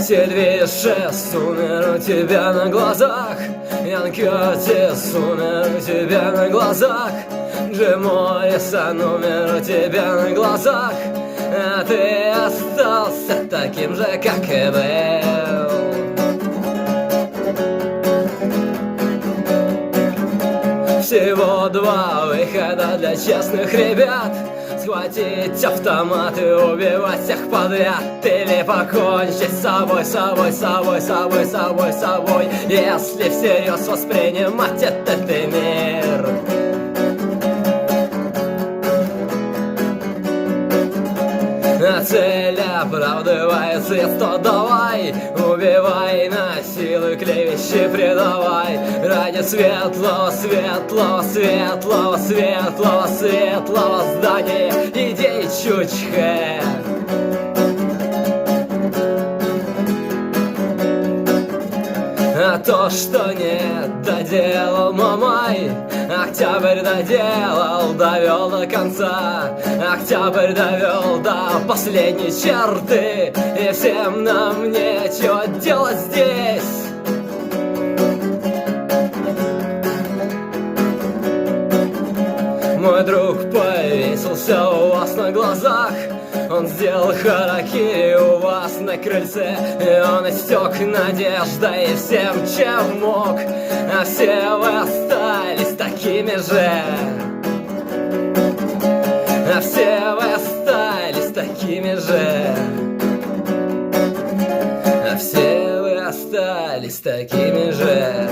Все движения умер у тебя на глазах. Янкотис умер у тебя на глазах. Джим Моррисон умер у тебя на глазах. А ты остался таким же, как и был. Всего 2 выхода для честных ребят: схватить автомат и убивать всех подряд, или покончить с собой, если всерьез воспринимать этот мир. А цель оправдывает средства, давай убивай, насилуй, клевещи, предавай. Ради светлого здания идей чучхе. А то, что не доделал Мамай, Октябрь доделал, довел до конца. Октябрь довел до последней черты, и всем нам нечего делать здесь. Мой друг повесился у вас на глазах. Он сделал харакири у вас на крыльце, и он истек надеждой всем, чем мог. А все вы остались такими же. А все вы остались такими же. А все вы остались такими же.